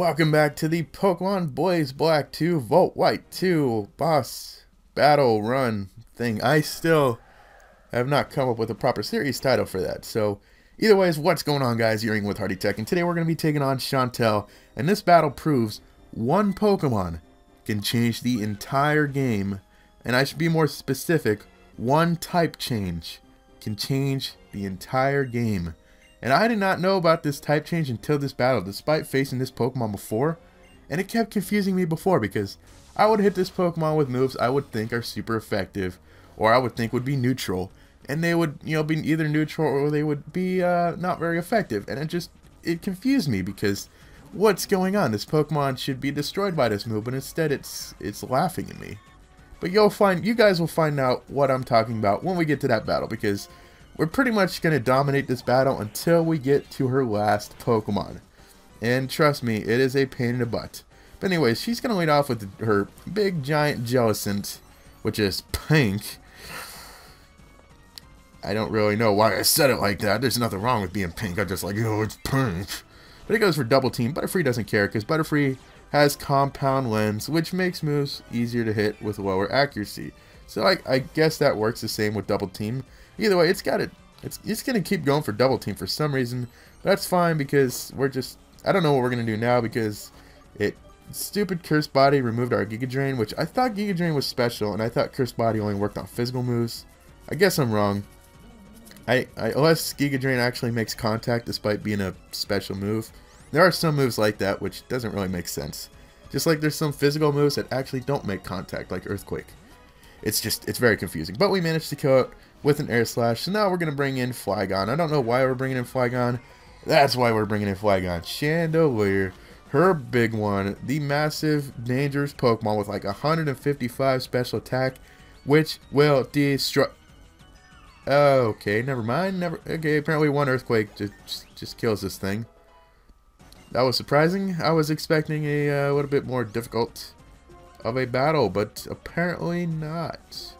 Welcome back to the Pokemon Blaze Black 2 Volt White 2 boss battle run thing. I still have not come up with a proper series title for that. So either way, what's going on, guys? You're in with Hardy Tech, and today we're going to be taking on Shauntal, and this battle proves one Pokemon can change the entire game, and I should be more specific, one type change can change the entire game. And I did not know about this type change until this battle, despite facing this Pokemon before. And it kept confusing me before because I would hit this Pokemon with moves I would think are super effective, or I would think would be neutral. And they would, be either neutral or they would be not very effective. And it confused me because what's going on? This Pokemon should be destroyed by this move, but instead it's laughing at me. But you guys will find out what I'm talking about when we get to that battle, because we're pretty much going to dominate this battle until we get to her last Pokemon. And trust me, it is a pain in the butt. But anyways, she's going to lead off with her big giant Jellicent, which is pink. I don't really know why I said it like that. There's nothing wrong with being pink. I'm just like, oh, it's pink. But it goes for double team. Butterfree doesn't care because Butterfree has compound lens, which makes moves easier to hit with lower accuracy. So I guess that works the same with double team. Either way, it's going to keep going for double team for some reason. But that's fine because I don't know what we're going to do now because stupid Cursed Body removed our Giga Drain, which I thought Giga Drain was special, and I thought Cursed Body only worked on physical moves. I guess I'm wrong. Unless Giga Drain actually makes contact despite being a special move. There are some moves like that, which doesn't really make sense. Just like there's some physical moves that actually don't make contact, like Earthquake. It's very confusing. But we managed to kill it with an Air Slash. So now we're going to bring in Flygon. I don't know why we're bringing in Flygon. That's why we're bringing in Flygon. Chandelier, her big one, the massive, dangerous Pokemon with like 155 special attack, which will destroy. Okay, never mind. Okay, apparently one Earthquake just kills this thing. That was surprising. I was expecting a little bit more difficult of a battle, but apparently not.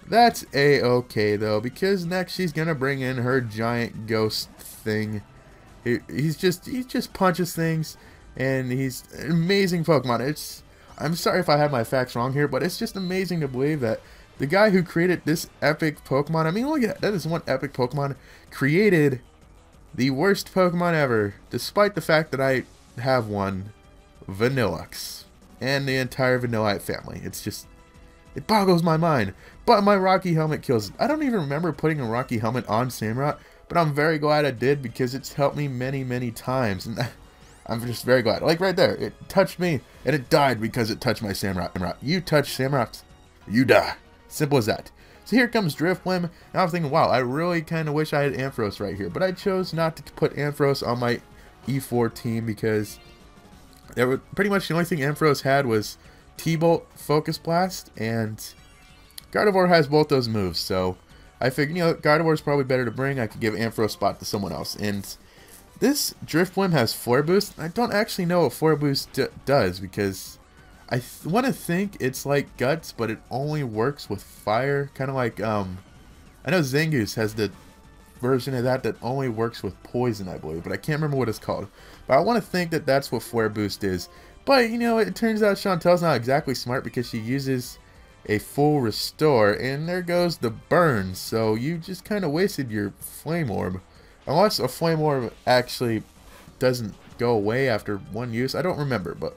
That's a-okay though, because next she's gonna bring in her giant ghost thing. He just punches things, and he's an amazing Pokemon. I'm sorry if I have my facts wrong here, but it's just amazing to believe that the guy who created this epic Pokemon, I mean, look at that, that is one epic Pokemon, created the worst Pokemon ever, despite the fact that I have one, Vanillux, and the entire Vanillite family. It boggles my mind. But my Rocky Helmet kills it. I don't even remember putting a Rocky Helmet on Samurott, but I'm very glad I did because it's helped me many, many times. And I'm just very glad. Like right there, it touched me, and it died because it touched my Samurott. You touch Samurott, you die. Simple as that. So here comes Drifblim, and I was thinking, wow, I really kind of wish I had Ampharos right here. But I chose not to put Ampharos on my E4 team because pretty much the only thing Ampharos had was T-Bolt, Focus Blast, and Gardevoir has both those moves. So I figured, Gardevoir is probably better to bring. I could give Ampharos spot to someone else. And this Drifblim has Flare Boost. I don't actually know what Flare Boost does because I want to think it's like Guts, but it only works with fire. Kind of like, I know Zangoose has the version of that only works with poison, I believe, but I can't remember what it's called. But I want to think that that's what Flare Boost is. But, it turns out Shauntal's not exactly smart because she uses a full restore, and there goes the burn. So you just kind of wasted your Flame Orb. Unless a Flame Orb actually doesn't go away after one use. I don't remember, but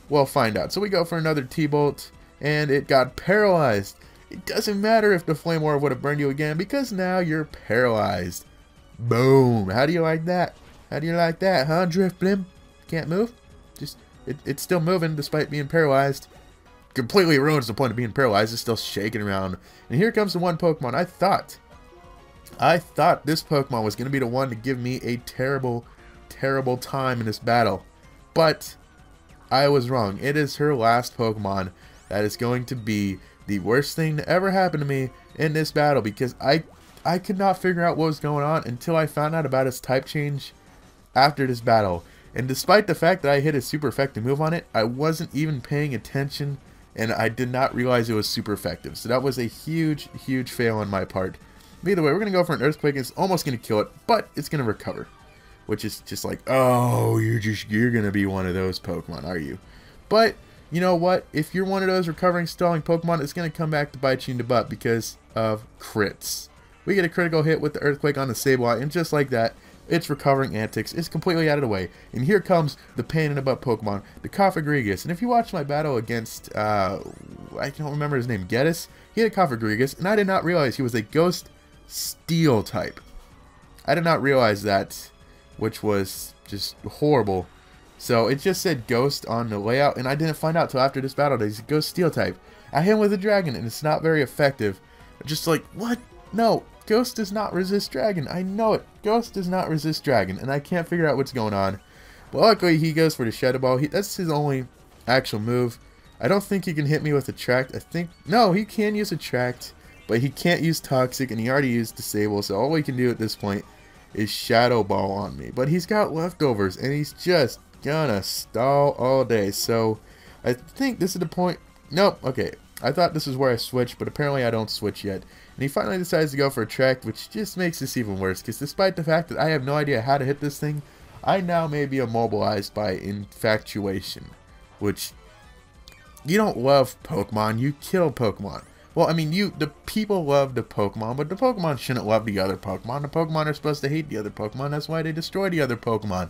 we'll find out. So we go for another T-Bolt, and it got paralyzed. It doesn't matter if the Flame Orb would have burned you again because now you're paralyzed. Boom. How do you like that? How do you like that, huh, Drifblim? Can't move? It's still moving despite being paralyzed. Completely ruins the point of being paralyzed. It's still shaking around. And here comes the one Pokemon I thought this Pokemon was going to be the one to give me a terrible, terrible time in this battle. But I was wrong. It is her last Pokemon that is going to be the worst thing to ever happen to me in this battle, because I could not figure out what was going on until I found out about its type change after this battle. And despite the fact that I hit a super effective move on it, I wasn't even paying attention, and I did not realize it was super effective. So that was a huge, huge fail on my part. But either way, we're going to go for an Earthquake. It's almost going to kill it, but it's going to recover. which is just like, oh, you're gonna be one of those Pokemon, are you? But you know what? If you're one of those recovering stalling Pokemon, it's gonna come back to bite you in the butt because of crits. We get a critical hit with the Earthquake on the Sableye, and just like that, its recovering antics is completely out of the way. And here comes the pain in the butt Pokemon, the Cofagrigus. And if you watch my battle against, I don't remember his name, Geddes, he had a Cofagrigus, and I did not realize he was a Ghost Steel type. I did not realize that, which was just horrible. So it just said Ghost on the layout, and I didn't find out till after this battle that he's a Ghost Steel type. I hit him with a Dragon, and it's not very effective. Just like, what? No, Ghost does not resist Dragon. I know it. Ghost does not resist Dragon, and I can't figure out what's going on. But luckily, he goes for the Shadow Ball. That's his only actual move. I don't think he can hit me with Attract. I think, no, he can use Attract, but he can't use Toxic, and he already used Disable, so all we can do at this point is Shadow Ball on me. But he's got leftovers, and he's just gonna stall all day. So I think this is the point. Nope, okay. I thought this is where I switched, but apparently I don't switch yet. And he finally decides to go for Attract, which just makes this even worse, because despite the fact that I have no idea how to hit this thing, I now may be immobilized by Infatuation, which, you don't love Pokemon, you kill Pokemon. Well, I mean, the people love the Pokemon, but the Pokemon shouldn't love the other Pokemon. The Pokemon are supposed to hate the other Pokemon, that's why they destroy the other Pokemon.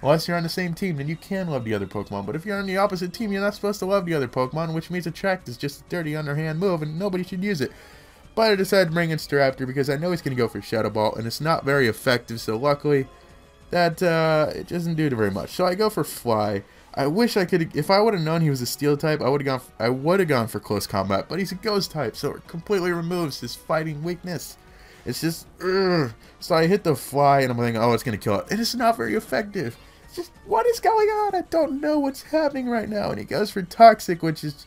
Unless you're on the same team, then you can love the other Pokemon. But if you're on the opposite team, you're not supposed to love the other Pokemon, which means Attract is just a dirty underhand move, and nobody should use it. But I decided to bring in Staraptor because I know he's going to go for Shadow Ball, and it's not very effective, so luckily that it doesn't do very much. So I go for Fly. I wish I could, if I would have known he was a Steel type, I would have gone for Close Combat, but he's a Ghost type, so it completely removes his fighting weakness. It's just, ugh. So I hit the Fly, and I'm thinking, oh, it's going to kill it. And it's not very effective. Just, what is going on? I don't know what's happening right now. And he goes for Toxic, which is,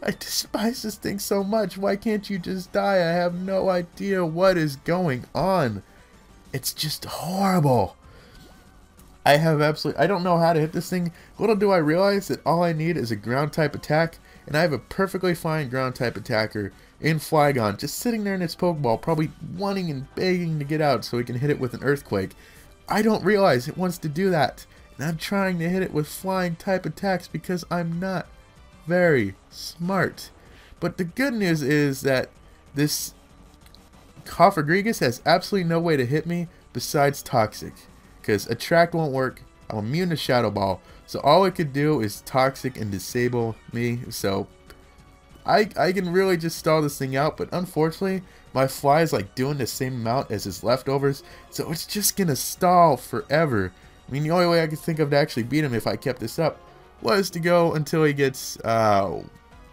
I despise this thing so much. Why can't you just die? I have no idea what is going on. It's just horrible. I don't know how to hit this thing. Little do I realize that all I need is a ground type attack, and I have a perfectly fine ground type attacker in Flygon, just sitting there in its Pokeball, probably wanting and begging to get out so he can hit it with an Earthquake. I don't realize it wants to do that. And I'm trying to hit it with flying type attacks because I'm not very smart. But the good news is that this Cofagrigus has absolutely no way to hit me besides Toxic. Because Attract won't work. I'm immune to Shadow Ball. So all it could do is Toxic and disable me. So I can really just stall this thing out. But unfortunately, my Fly is like doing the same amount as his leftovers. So it's just going to stall forever. I mean, the only way I could think of to actually beat him if I kept this up was to go until he gets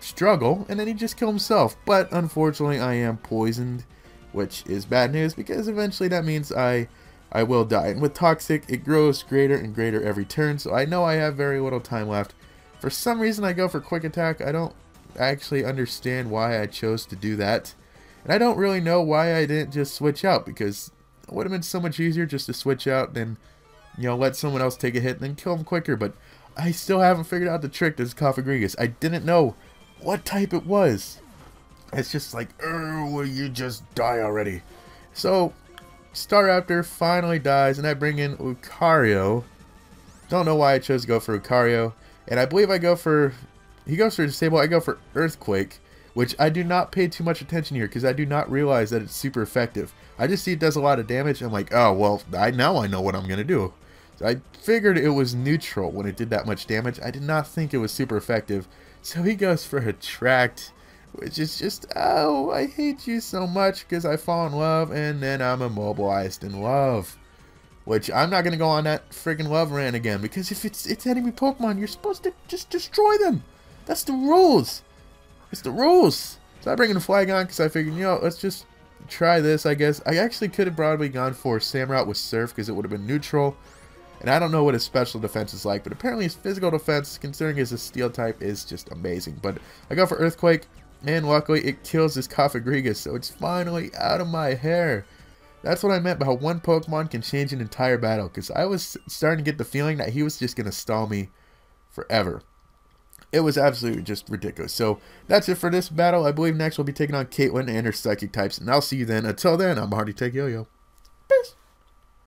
Struggle, and then he'd just kill himself. But unfortunately, I am poisoned, which is bad news because eventually that means I will die. And with Toxic, it grows greater and greater every turn, so I know I have very little time left. For some reason, I go for Quick Attack. I don't actually understand why I chose to do that. And I don't really know why I didn't just switch out, because it would have been so much easier just to switch out than, you know, let someone else take a hit and then kill him quicker. But I still haven't figured out the trick to this Cofagrigus. I didn't know what type it was. It's just like, will you just die already? So Staraptor finally dies, and I bring in Lucario. Don't know why I chose to go for Lucario. And I believe I go for, he goes for Disable, I go for Earthquake, which I do not pay too much attention here because I do not realize that it's super effective. I just see it does a lot of damage. I'm like, oh, well, now I know what I'm going to do. So I figured it was neutral when it did that much damage. I did not think it was super effective. So he goes for Attract, which is just, oh, I hate you so much because I fall in love, and then I'm immobilized in love. Which I'm not going to go on that friggin' love rant again, because if it's enemy Pokemon, you're supposed to just destroy them. That's the rules. It's the rules. So I bring in a Flygon because I figured, you know, let's just try this, I guess. I actually could have probably gone for Samurott with Surf because it would have been neutral. And I don't know what his special defense is like, but apparently his physical defense, considering he's a Steel type, is just amazing. But I go for Earthquake, and luckily it kills this Cofagrigus, so it's finally out of my hair. That's what I meant by how one Pokemon can change an entire battle, because I was starting to get the feeling that he was just going to stall me forever. It was absolutely just ridiculous. So that's it for this battle. I believe next we'll be taking on Caitlyn and her Psychic types, and I'll see you then. Until then, I'm Hardy Tech Yo-Yo. Peace.